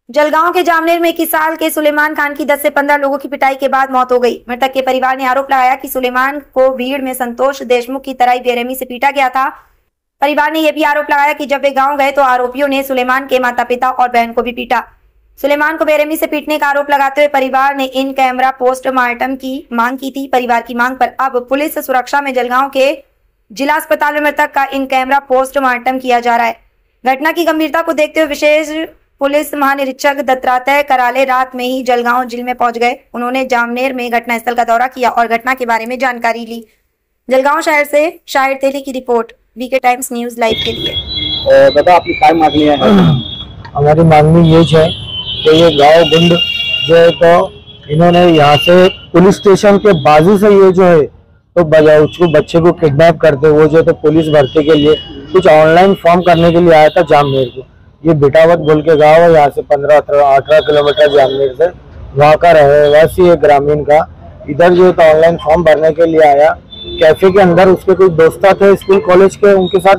जलगांव के जामनेर में 21 साल के सुलेमान खान की 10 से 15 लोगों की पिटाई के बाद मौत हो गई। मृतक के परिवार ने आरोप लगाया कि सुलेमान को भीड़ में संतोष देशमुख की तरह बेरहमी से पीटा गया था। परिवार ने यह भी आरोप लगाया कि जब वे गांव गए तो आरोपियों ने सुलेमान के माता पिता और बहन को भी पीटा। सुलेमान को बेरहमी से पीटने का आरोप लगाते हुए परिवार ने इन कैमरा पोस्टमार्टम की मांग की थी। परिवार की मांग पर अब पुलिस सुरक्षा में जलगांव के जिला अस्पताल में मृतक का इन कैमरा पोस्टमार्टम किया जा रहा है। घटना की गंभीरता को देखते हुए विशेष पुलिस महानिरीक्षक दत्तात्रेय कराले रात में ही जलगांव जिले में पहुंच गए। उन्होंने जामनेर में घटनास्थल का दौरा किया और घटना के बारे में जानकारी ली। जलगांव शहर से शाहिर तेली की report, VK Times News Live के लिए। दादा, आपकी क्या मांगनी है? हमारी मांगनी ये है कि ये गांव गुंड जो है तो इन्होंने यहाँ से पुलिस स्टेशन के बाजू से ये जो है तो उसको बच्चे को किडनैप करते, वो जो तो पुलिस भर्ती के लिए कुछ ऑनलाइन फॉर्म करने के लिए आया था जामनेर को। ये बिटावत बोल के गाँव है, यहाँ से 15-18 किलोमीटर जामनेर से, वहाँ का रहवासी है ग्रामीण का। इधर जो तो ऑनलाइन फॉर्म भरने के लिए आया। कैफे के अंदर उसके कुछ दोस्त थे स्कूल कॉलेज के, उनके साथ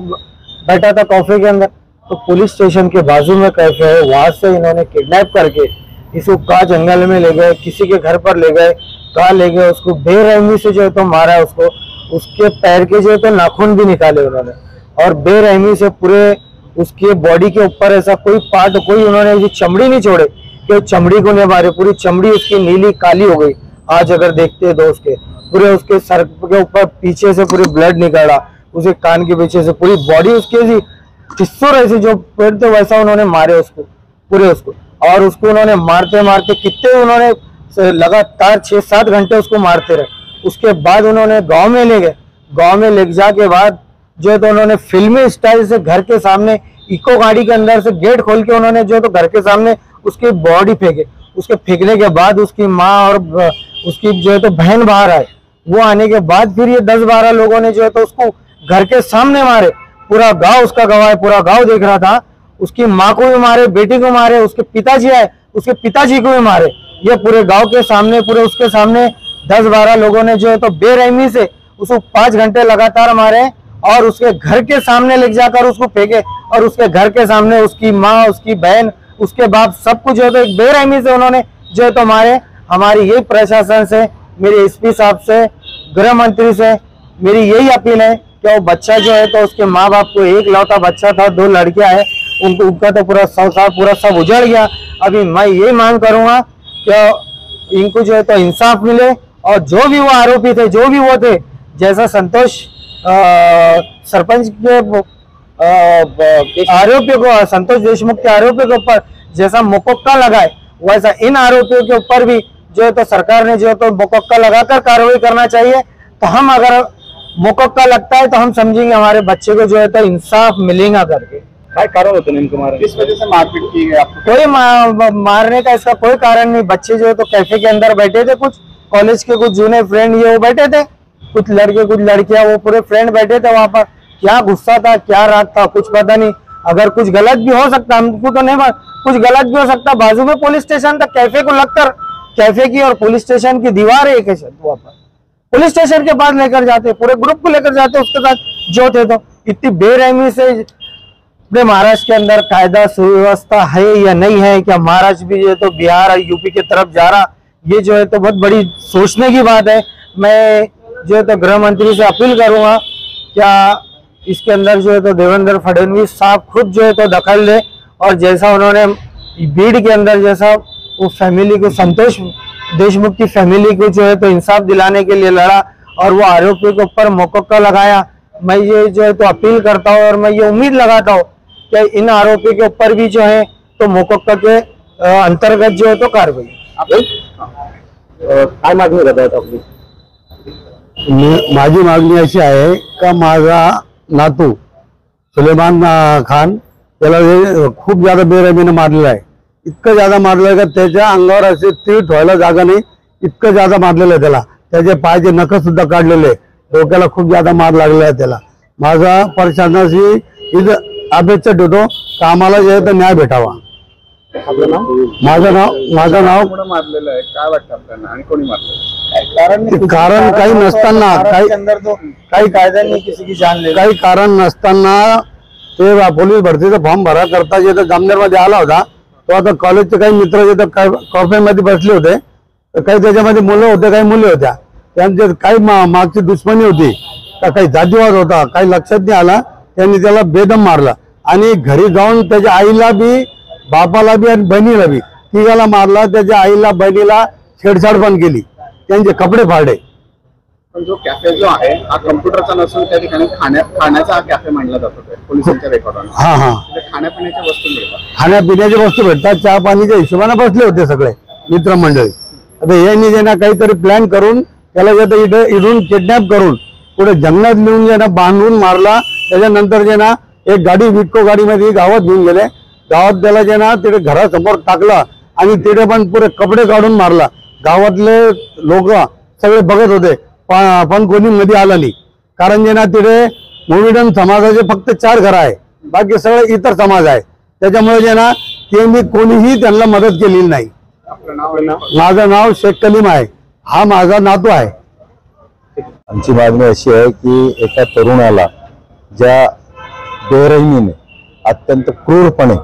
बैठा था कॉफे के अंदर। तो पुलिस स्टेशन के बाजू में कैफे है, वहां से इन्होंने किडनैप करके इसको कहाँ जंगल में ले गए, किसी के घर पर ले गए, कहाँ ले गए, उसको बेरहमी से जो है तो मारा उसको। उसके पैर के जो है तो नाखून भी निकाले उन्होंने और बेरहमी से पूरे उसके बॉडी के ऊपर ऐसा कोई पार्ट, कोई उन्होंने चमड़ी नहीं छोड़े कि चमड़ी को नहीं मारे। पूरी चमड़ी उसकी नीली काली हो गई। आज अगर देखते हैं तो पूरे उसके सर के ऊपर पीछे से पूरी ब्लड निकला, उसके कान के पीछे से पूरी बॉडी उसकी टिस्सोर ऐसी जो पेड़ थे वैसा उन्होंने मारे उसको पूरे उसको। और उसको उन्होंने मारते मारते कितने उन्होंने लगातार 6-7 घंटे उसको मारते रहे। उसके बाद उन्होंने गांव में ले गए। गांव में ले जा के बाद जो है तो उन्होंने फिल्मी स्टाइल से घर के सामने इको गाड़ी के अंदर से गेट खोल के उन्होंने जो है तो घर के सामने उसकी बॉडी फेंके। उसके फेंकने के बाद उसकी माँ और उसकी जो है तो बहन बाहर आए। वो आने के बाद फिर ये 10-12 लोगों ने जो है तो उसको घर के सामने मारे। पूरा गांव उसका गवाह है, पूरा गांव देख रहा था। उसकी माँ को भी मारे, बेटी को मारे, उसके पिताजी आए, उसके पिताजी को भी मारे। ये पूरे गांव के सामने, पूरे उसके सामने 10-12 लोगों ने जो है तो बेरहमी से उसको 5 घंटे लगातार मारे और उसके घर के सामने ले जाकर उसको फेंके। और उसके घर के सामने उसकी माँ, उसकी बहन, उसके बाप, सबको जो है तो बेरहमी से उन्होंने जो है तो मारे। हमारी यही प्रशासन से, मेरे एसपी साहब से, गृह मंत्री से मेरी यही अपील है कि वो बच्चा जो है तो उसके माँ बाप को एक लौता बच्चा था, 2 लड़कियां हैं, उनका तो पूरा संसार पूरा सब उजड़ गया। अभी मैं ये मांग करूंगा कि इनको जो है तो इंसाफ मिले और जो भी वो आरोपी थे, जो भी वो थे, जैसा संतोष सरपंच के आरोपियों को, संतोष देशमुख के आरोपियों के ऊपर जैसा मुकक्का लगाए, वैसा इन आरोपियों के ऊपर भी जो है तो सरकार ने जो है तो मुकक्का लगाकर कार्रवाई करना चाहिए। तो हम अगर मुकक्का लगता है तो हम समझेंगे हमारे बच्चे को जो है तो इंसाफ मिलेगा करके। क्या कारण होता है इनको मारा? किस वजह से मारपीट की है आपको? कोई मारने का इसका कोई कारण नहीं। बच्चे जो है तो कैफे के अंदर बैठे थे, कुछ कॉलेज के कुछ जूने फ्रेंड ये वो बैठे थे, कुछ लड़के कुछ लड़कियां, वो पूरे फ्रेंड बैठे थे वहां पर। क्या गुस्सा था, क्या राग था, कुछ पता नहीं। अगर कुछ गलत भी हो सकता, हमको तो नहीं, कुछ गलत भी हो सकता। बाजू में पुलिस स्टेशन था, कैफे को लगकर कैफे की और पुलिस स्टेशन की दीवार है एक वहां पर। पुलिस स्टेशन के पास लेकर जाते, पूरे ग्रुप को लेकर जाते, उसके साथ जो थे तो इतनी बेरहमी से। अपने महाराष्ट्र के अंदर कायदा सुव्यवस्था है या नहीं है? क्या महाराष्ट्र भी जो है तो बिहार और यूपी की तरफ जा रहा? ये जो है तो बहुत बड़ी सोचने की बात है। मैं जो है तो गृह मंत्री से अपील करूंगा, क्या इसके अंदर जो है तो देवेंद्र फडणवीस साहब खुद जो है तो दखल ले और जैसा उन्होंने बीड़ के अंदर जैसा वो फैमिली को, संतोष देशमुख की फैमिली को जो है तो इंसाफ दिलाने के लिए लड़ा और वो आरोपियों के ऊपर मुकक्का लगाया। मैं ये जो है तो अपील करता हूँ और मैं ये उम्मीद लगाता हूँ कि इन आरोपी के ऊपर भी जो है तो मुकक्का के अंतर्गत जो है तो कार्रवाई। काय मागणी करत आपली? माझी मागणी अशी आहे का माझा नातू सुलेमान खान त्याला खूप ज्यादा बेरहमीने मारलेला आहे। इतकं ज्यादा मारलेलं आहे का त्याच्या अंगावर असे तीळ ठेवायला जागा नाही, इतकं ज्यादा मारलेलं आहे त्याला। त्याचे पायाचे नख सुद्धा काढलेले, डोक्याला खूप ज्यादा मार लागलेला आहे त्याला। माझा प्रशासनाशी इथं अपेक्षा ठेवतो का आम्हाला जे तर न्याय भेटावा। आपलं नाव? माझं नाव मारलेलं आहे, काय वाटतं आपल्याला आणि कोणी मारलं? कारण काही नसताना, काही कायदा नहीं, किसी की जान ले, काही कारण नसताना ते पोलीस भरतीचा फॉर्म भरा करता जे जामनेर मध्ये आला होता तो आता कॉलेजचे काही मित्र जिथं कॉफेमध्ये बसले होते, तर काही त्याच्यामध्ये मुलं होते, काही मुली होत्या. त्यांचे काही मागची दुश्मनी होती का काही जातीवाद होता, काही लक्षात नाही आला. त्यांनी त्याला बेदम मारला आणि घरी जाऊन त्याच्या आईला बी, बापाला बी आणि बहिणीला बी तिघाला मारला. त्याच्या आईला बहिणीला छेडछाड पण केली, त्यांचे कपडे फाडले. पण जो कॅफे जो आहे हा कम्प्युटरचा नसून त्या ठिकाणी खाण्याचा हा कॅफे मानला जातो पोलिसांच्या रेकॉर्डवर. हा खाण्यापिण्याच्या वस्तू मिळतात, खाण्यापिण्याच्या वस्तू भेटतात, चहा पाणीच्या हिशोबाने बसले होते सगळे मित्रमंडळी. आता यांनी जे ना काहीतरी प्लॅन करून त्याला जे इथून किडनॅप करून पुढे जंगलात नेऊन जे ना बांधून मारला. त्याच्यानंतर जे ना एक गाडी विटको गाडीमध्ये गावात घेऊन गेले. गावात त्याला जे ना तिथे घरासमोर टाकला आणि तिथे पण पुरे कपडे काढून मारला. गावातले लोक सगळे बघत होते पण कोणी मध्ये आला नाही, कारण जे ना तिथे मोमेडन समाजाचे फक्त 4 घरं आहे, बाकी सगळे इतर समाज आहे. त्याच्यामुळे जे ना त्यांनी कोणीही त्यांना मदत केलेली नाही. माझं नाव शेख कलीम आहे, हा माझा नातू आहे. आमची मागणी अशी आहे की एका तरुणाला ज्या बेरहिमीने अत्यंत क्रूरपणे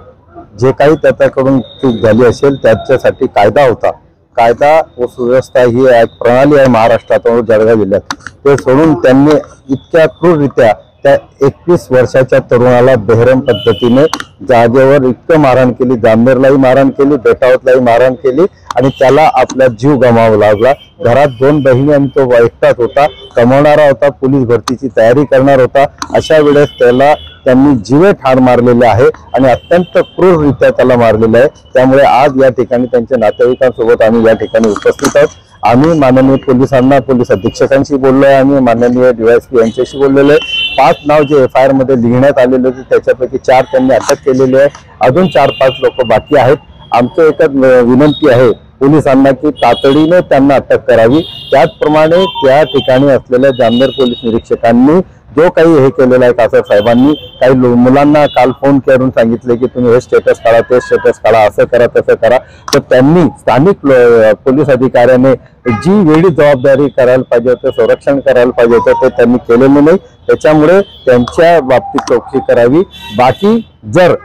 जे काही त्याच्याकडून चूक झाली असेल त्याच्यासाठी कायदा होता. कायदा व सुव्यवस्था ही एक प्रणाली आहे महाराष्ट्रात व जळगाव जिल्ह्यात, ते सोडून त्यांनी इतक्या क्रूररित्या त्या 21 वर्षाच्या तरुणाला बेरहम पद्धतीने जागेवर इतकं मारहाण केली. जामनेरलाही मारहाण केली, बेटावतलाही मारहाण केली आणि त्याला आपला जीव गमावा लागला. घरात 2 बहिणी आणि तो एकटाच होता, कमवणारा होता, पोलीस भरतीची तयारी करणार होता. अशा वेळेस त्याला त्यांनी जीवे ठार मारलेले आहे आणि अत्यंत क्रूररित्या त्याला मारलेलं आहे. त्यामुळे आज या ठिकाणी त्यांच्या नातेवाईकांसोबत आम्ही या ठिकाणी उपस्थित आहोत. आम्ही माननीय पोलिसांना, पोलीस अधीक्षकांशी बोललोय, आम्ही माननीय DYSP यांच्याशी बोललेलो आहे. 5 नाव जे FIR मध्ये लिहिण्यात आलेले होते त्याच्यापैकी 4 त्यांनी अटक केलेली आहे, अजून 4-5 लोक बाकी आहेत. आमचं एकच विनंती आहे पोलिसांना की तातडीने त्यांना अटक करावी. त्याचप्रमाणे त्या ठिकाणी असलेल्या जामनेर पोलीस निरीक्षकांनी जो काही हे केलेलं आहे, कासर साहेबांनी काही मुलांना काल फोन करून सांगितले की तुम्ही हे स्टेटस काढा, ते स्टेटस काढा, असं करा, तसं करा. तर त्यांनी स्थानिक पोलीस अधिकाऱ्याने जी वेळी जबाबदारी करायला पाहिजे होतं, संरक्षण करायला पाहिजे होतं, ते त्यांनी केलेलं नाही. त्याच्यामुळे त्यांच्या बाबतीत चौकशी करावी. बाकी जर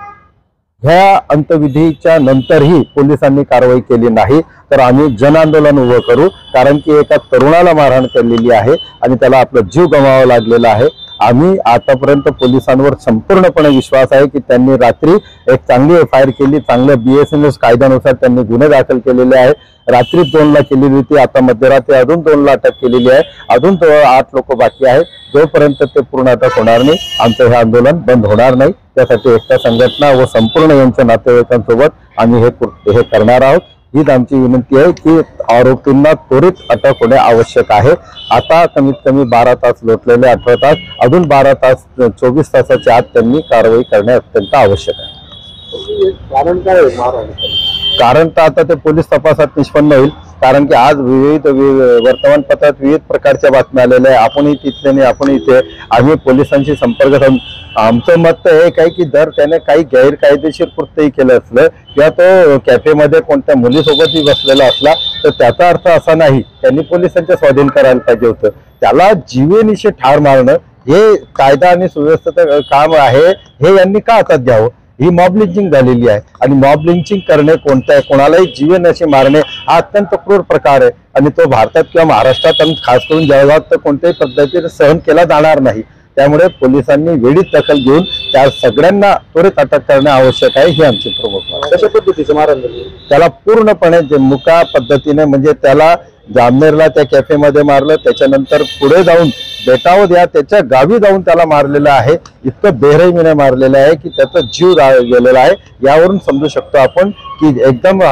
ह्या अंतविधीच्या नंतरही पोलिसांनी कारवाई केली नाही तर आम्ही जन आंदोलन उभं करू, कारण की एका तरुणाला मारहाण केलेली आहे आणि त्याला आपला जीव गमावा लागलेला आहे. आम्ही आतापर्यंत पोलिसांवर संपूर्णपणे विश्वास आहे की त्यांनी रात्री एक चांगली FIR केली, चांगल्या BSNS कायद्यानुसार त्यांनी गुन्हे दाखल केलेले आहे. रात्री 2ला केलेली होती, आता मध्यरात्री अजून 2ला अटक केलेली आहे. अजून 8 लोक बाकी आहेत. जोपर्यंत ते पूर्ण अटक होणार नाही आमचं हे आंदोलन बंद होणार नाही. त्यासाठी एकता संघटना व संपूर्ण यांच्या नातेवाईकांसोबत आम्ही हे करणार आहोत. हीच आमची विनंती आहे की आरोपींना त्वरित अटक होणे आवश्यक आहे. आता कमीत कमी 12 तास लोटलेले, 18 तास, अजून 12 तास 24 तासाच्या आत त्यांनी कारवाई करणे अत्यंत आवश्यक आहे. कारण काय मारहाण? कारण तर आता ते पोलीस तपासात निष्पन्न होईल, कारण की आज विविध वर्तमानपत्रात विविध प्रकारच्या बातम्या आलेल्या आहे. आपणही तिथले नाही, आपण इथे आम्ही पोलिसांशी संपर्क साधून आमचं मत तर एक आहे की जर त्याने काही गैरकायदेशीर कृत्यही केलं असलं किंवा तो कॅफेमध्ये कोणत्या मुलीसोबतही बसलेला असला तर त्याचा अर्थ असा नाही त्यांनी पोलिसांच्या स्वाधीन करायला पाहिजे होतं. त्याला जीवेनिशी ठार मारणं हे कायदा आणि सुव्यवस्थेचं काम आहे, हे यांनी का हातात घ्यावं? ही मॉब लिंचिंग झालेली आहे आणि मॉब लिंचिंग करणे, कोणालाही जीवेनिशी मारणे हा अत्यंत क्रूर प्रकार आहे आणि तो भारतात किंवा महाराष्ट्रात आणि खास करून जळगावात तर कोणत्याही पद्धतीने सहन केला जाणार नाही. त्यामुळे पोलिसांनी वेळीच दखल घेऊन त्या सगळ्यांना त्वरित अटक करणे आवश्यक आहे, ही आमची प्रमुख मागणी. कशा पद्धतीचं मारहाण? त्याला पूर्णपणे मुका पद्धतीने, म्हणजे त्याला जामनेरला त्या कॅफेमध्ये मारलं, त्याच्यानंतर पुढे जाऊन बेटावत या त्याच्या गावी जाऊन त्याला मारलेलं आहे. इतकं बेरहिमीने मारलेलं आहे की त्याचा जीव गेलेला आहे. यावरून समजू शकतो आपण की एकदम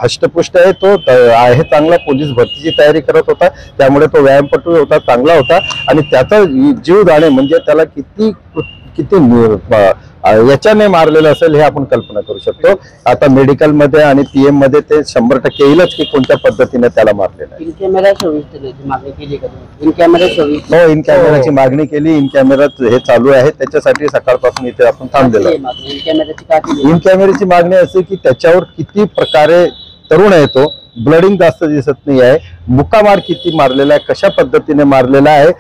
हष्टपुष्ट आहे, तो आहे चांगला, पोलीस भरतीची तयारी करत होता, त्यामुळे तो व्यायामपटू होता, चांगला होता आणि त्याचा जीव जाणे म्हणजे त्याला किती याच्याने मारलेलं असेल हे आपण कल्पना करू शकतो. आता मेडिकल मध्ये आणि PM मध्ये ते 100% येईलच की कोणत्या पद्धतीने त्याला मारलेलं आहे. इन कॅमेराची मागणी केली, इन कॅमेराची मागणी केली. इन कॅमेरा हे चालू आहे, त्याच्यासाठी सकाळपासून इथे आपण थांबलेलो आहे. इन कॅमेराची मागणी असे की त्याच्यावर किती प्रकारे तरुण आहे, तो ब्लडिंग जास्त दिसत नाही आहे, मुक्कामार किती मारलेला आहे, कशा पद्धतीने मारलेला आहे,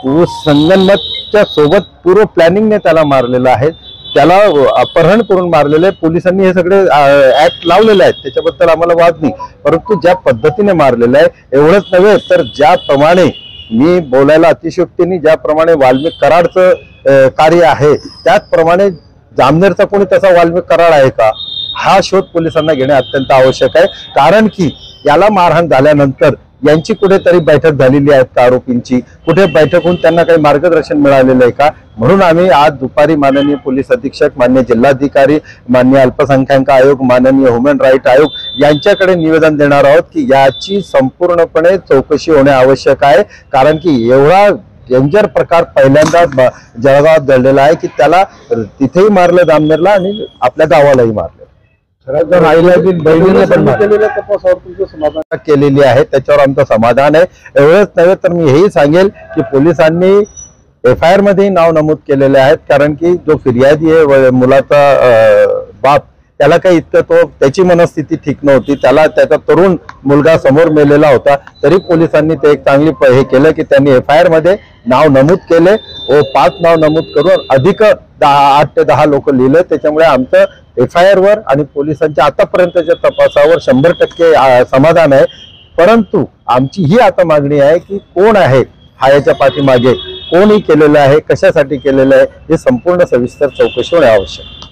संगनमतच्या सोबत पूर्व प्लॅनिंगने त्याला मारलेला आहे. त्याला अपहरण करून मारलेले आहे. पोलिसांनी हे सगळे ऍक्ट लावलेले आहेत, त्याच्याबद्दल आम्हाला वाद नाही. परंतु ज्या पद्धतीने मारलेलं आहे एवढंच नव्हे तर ज्याप्रमाणे मी बोलायला अतिशयोक्तीने ज्याप्रमाणे वाल्मिक कराडचं कार्य आहे त्याचप्रमाणे जामनेरचा कोणी तसा वाल्मिक कराड आहे का, हा शोध पोलिसांना घेणे अत्यंत आवश्यक आहे. कारण की याला मारहाण झाल्यानंतर यांची कुठेतरी बैठक झालेली आहे का, आरोपींची कुठे बैठक होऊन त्यांना काही मार्गदर्शन मिळालेलं आहे का. म्हणून आम्ही आज दुपारी माननीय पोलीस अधीक्षक, माननीय जिल्हाधिकारी, माननीय अल्पसंख्याक आयोग, माननीय ह्युमन राईट आयोग यांच्याकडे निवेदन देणार आहोत की याची संपूर्णपणे चौकशी होणे आवश्यक आहे. कारण की एवढा डेंजर प्रकार पहिल्यांदा जळगावात घडलेला आहे की त्याला तिथेही मारलं जामनेरला आणि आपल्या गावालाही मारलं. बहिणीने पण तपासावर तुमचं समाधान केलेली आहे, त्याच्यावर आमचं समाधान आहे. एवढंच नव्हे तर मी हेही सांगेल की पोलिसांनी FIR मध्ये नाव नमूद केलेले आहेत. कारण की जो फिर्यादी आहे मुलाचा बाप, त्याला काही इतकं त्याची मनस्थिती ठीक नव्हती, त्याला त्याचा तरुण मुलगा समोर मेलेला होता, तरी पोलिसांनी ते एक चांगली हे केलं की त्यांनी FIR मध्ये नाव नमूद केले व 5 नाव नमूद करून अधिक 8 ते 10 लोक लिहिले. त्याच्यामुळे आमचं FIR वर आणि पोलिसांच्या आतापर्यंतच्या तपासावर 100% समाधान आहे. परंतु आमची ही आता मागणी आहे की कोण आहे हा याच्या पाठीमागे, कोणी केलेलं आहे, कशासाठी केलेलं आहे, हे संपूर्ण सविस्तर चौकशी होणे आवश्यक.